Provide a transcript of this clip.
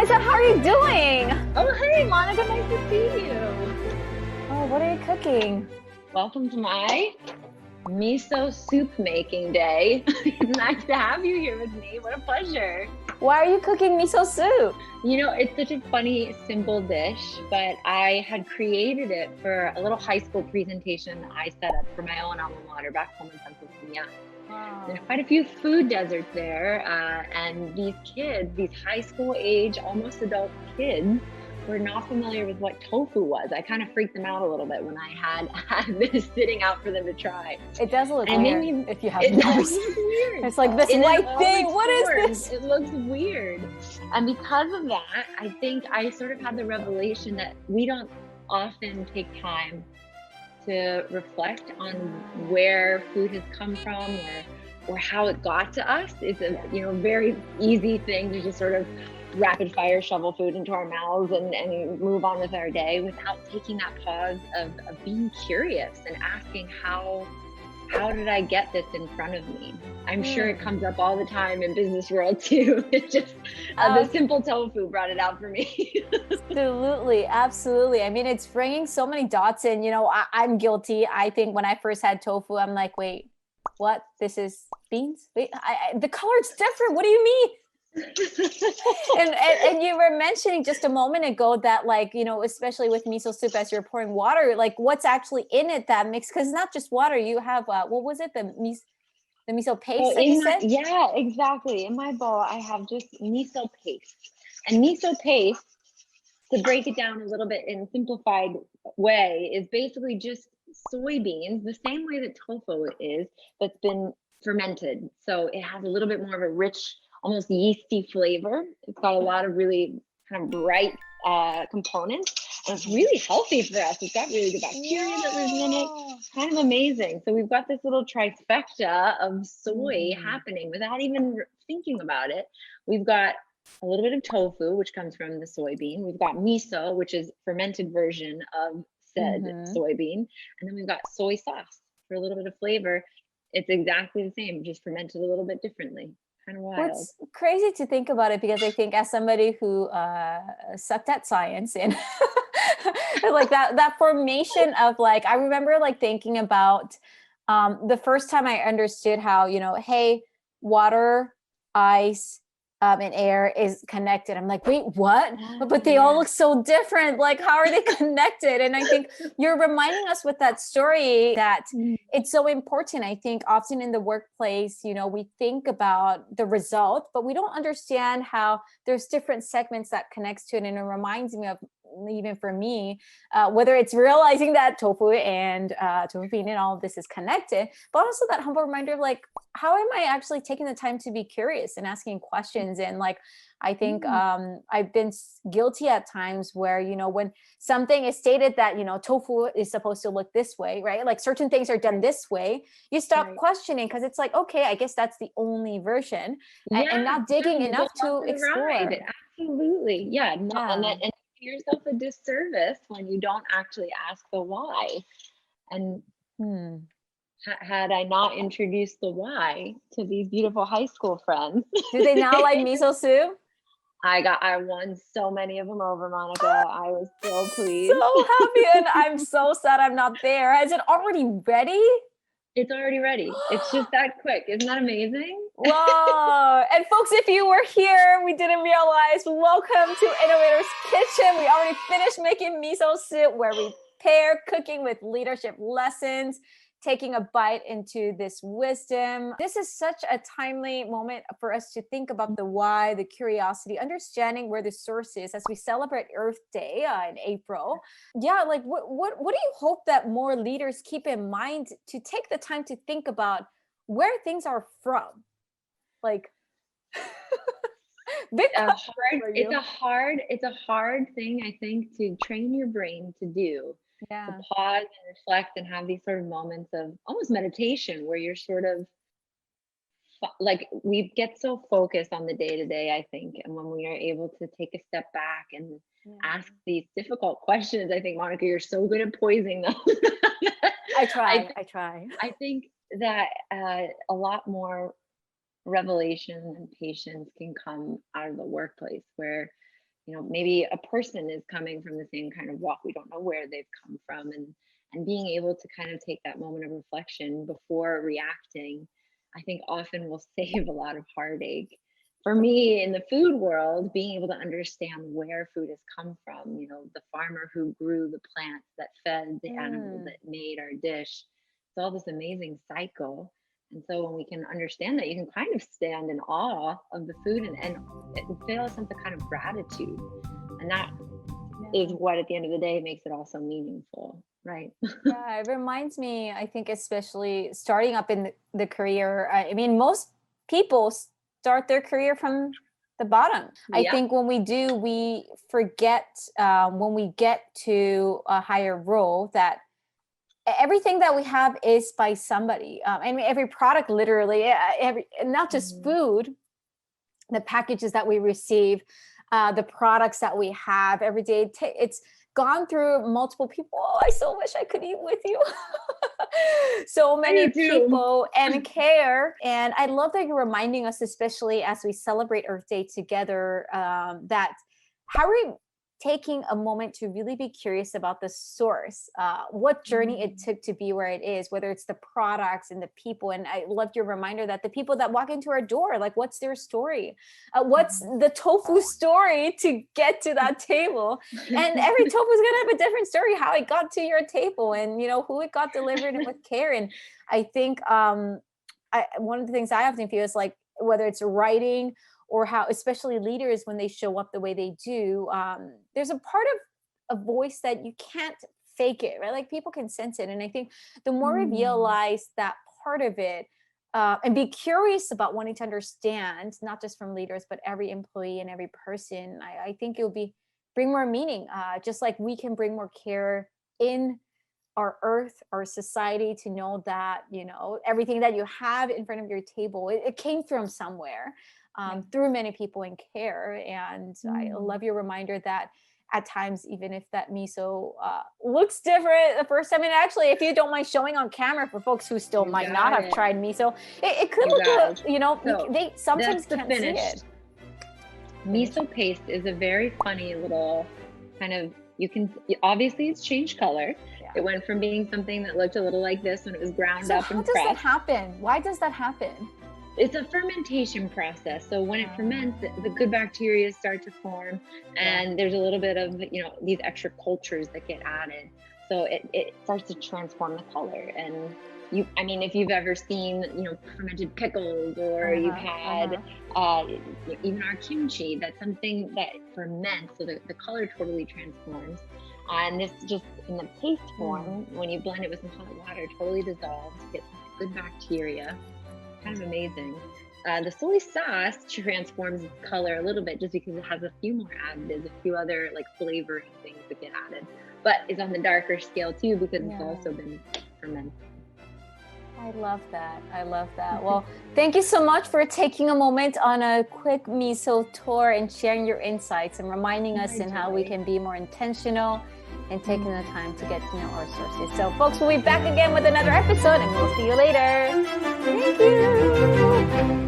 Eliza, how are you doing? Oh, hey, Monica, nice to see you. Oh, what are you cooking? Welcome to my miso soup making day. It's nice to have you here with me. What a pleasure. Why are you cooking miso soup? You know, it's such a funny, simple dish, but I had created it for a little high school presentation I set up for my own alma mater back home in Pennsylvania. Wow. There's quite a few food deserts there, and these kids, these high school age, almost adult kids, were not familiar with what tofu was. I kind of freaked them out a little bit when I had this sitting out for them to try. It does look And weird if you have it no. does look weird. It's like this In white all thing. its What is forms, this? It looks weird. And because of that, I think I sort of had the revelation that we don't often take time to reflect on where food has come from or how it got to us. It's a very easy thing to just sort of rapid fire shovel food into our mouths and move on with our day without taking that pause of being curious and asking how did I get this in front of me? I'm sure it comes up all the time in business world too. It's just the simple tofu brought it out for me. Absolutely. I mean, it's bringing so many dots in. I'm guilty. I think when I first had tofu, I'm like, wait, what? This is beans? Wait, the color's different. What do you mean? and you were mentioning just a moment ago that, like, especially with miso soup, as you're pouring water, like what's actually in it that mix, because it's not just water. You have what was it, the miso paste that you said? Yeah, exactly. In my bowl I have just miso paste. And miso paste, to break it down a little bit in a simplified way, is basically just soybeans, the same way that tofu is, that's been fermented. So it has a little bit more of a rich, almost yeasty flavor. It's got a lot of really kind of bright components, and it's really healthy for us. It's got really good bacteria that lives in it. Kind of amazing. So we've got this little trifecta of soy happening without even thinking about it. We've got a little bit of tofu, which comes from the soybean. We've got miso, which is fermented version of said soybean. And then we've got soy sauce for a little bit of flavor. It's exactly the same, just fermented a little bit differently. Kind of wild. What's crazy to think about it, because I think as somebody who sucked at science and like that formation of, like, I remember like thinking about the first time I understood how, hey, water, ice, and air is connected. I'm like, wait, what? But they all look so different. Like, how are they connected? And I think you're reminding us with that story that it's so important. I think often in the workplace, we think about the result, but we don't understand how there's different segments that connects to it. And it reminds me of, even for me, whether it's realizing that tofu and tofu bean and all of this is connected, but also that humble reminder of, like, how am I actually taking the time to be curious and asking questions? And like, I think I've been guilty at times where, when something is stated that, tofu is supposed to look this way, right? Like certain things are done this way, you stop questioning because it's like, okay, I guess that's the only version, and not digging enough to explore. Right. Absolutely. Yeah. And you do yourself a disservice when you don't actually ask the why. And had I not introduced the why to these beautiful high school friends, do they now like miso soup? I won so many of them over, Monica. I was so pleased. So happy, and I'm so sad I'm not there. Is it already ready? It's already ready. It's just that quick. Isn't that amazing? Whoa. And folks, if you were here, we didn't realize, welcome to Innovator's Kitchen. We already finished making miso soup, where we pair cooking with leadership lessons, taking a bite into this wisdom. This is such a timely moment for us to think about the why, the curiosity, understanding where the source is as we celebrate Earth Day in April. Yeah, like what do you hope that more leaders keep in mind to take the time to think about where things are from? Like, it's a hard thing, I think, to train your brain to do. To pause and reflect and have these sort of moments of almost meditation, where you're sort of like, we get so focused on the day to day, I think, and when we are able to take a step back and ask these difficult questions, I think, Monica, you're so good at poising them. I try. I think that a lot more revelation and patience can come out of the workplace, where maybe a person is coming from the same kind of walk. We don't know where they've come from. And being able to kind of take that moment of reflection before reacting, I think often will save a lot of heartache. For me, in the food world, being able to understand where food has come from, the farmer who grew the plants that fed the animals that made our dish, it's all this amazing cycle. And so when we can understand that, you can kind of stand in awe of the food and feel a sense of kind of gratitude. And that is what, at the end of the day, makes it also meaningful, right? Yeah, it reminds me, I think, especially starting up in the career. I mean, most people start their career from the bottom. I think when we do, we forget when we get to a higher role that everything that we have is by somebody. I mean, every product, literally, not just food, the packages that we receive, the products that we have every day, it's gone through multiple people. Oh, I so wish I could eat with you. So many people and care. And I love that you're reminding us, especially as we celebrate Earth Day together, that how are we taking a moment to really be curious about the source, what journey it took to be where it is, whether it's the products and the people. And I loved your reminder that the people that walk into our door, like, what's their story? What's the tofu story to get to that table? And every tofu is going to have a different story, how it got to your table and, who it got delivered with care. And I think one of the things I often feel is like, whether it's writing or how, especially leaders, when they show up the way they do, there's a part of a voice that you can't fake it, right? Like, people can sense it. And I think the more we realize that part of it, and be curious about wanting to understand, not just from leaders, but every employee and every person, I think it'll bring more meaning, just like we can bring more care in our earth, our society, to know that, everything that you have in front of your table, it came from somewhere. Through many people in care. And I love your reminder that at times, even if that miso looks different the first time, and actually, if you don't mind showing on camera for folks who still might not have tried miso, it could look, so they sometimes can't see it. Miso paste is a very funny little kind of, obviously it's changed color. It went from being something that looked a little like this when it was ground up and pressed. How does that happen? Why does that happen? It's a fermentation process. So when it ferments, the good bacteria start to form, and there's a little bit of, these extra cultures that get added. So it starts to transform the color. And if you've ever seen, fermented pickles, or you've had even our kimchi, that's something that ferments, so the color totally transforms. And this just in the paste form, when you blend it with some hot water, totally dissolves, get good bacteria. Kind of amazing. The soy sauce transforms its color a little bit just because it has a few more additives, a few other like flavoring things that get added, but it's on the darker scale too because it's also been fermented. I love that. I love that. Well, thank you so much for taking a moment on a quick miso tour and sharing your insights and reminding us in how we can be more intentional and taking the time to get to know our sources. So folks, we'll be back again with another episode, and we'll see you later. Thank you.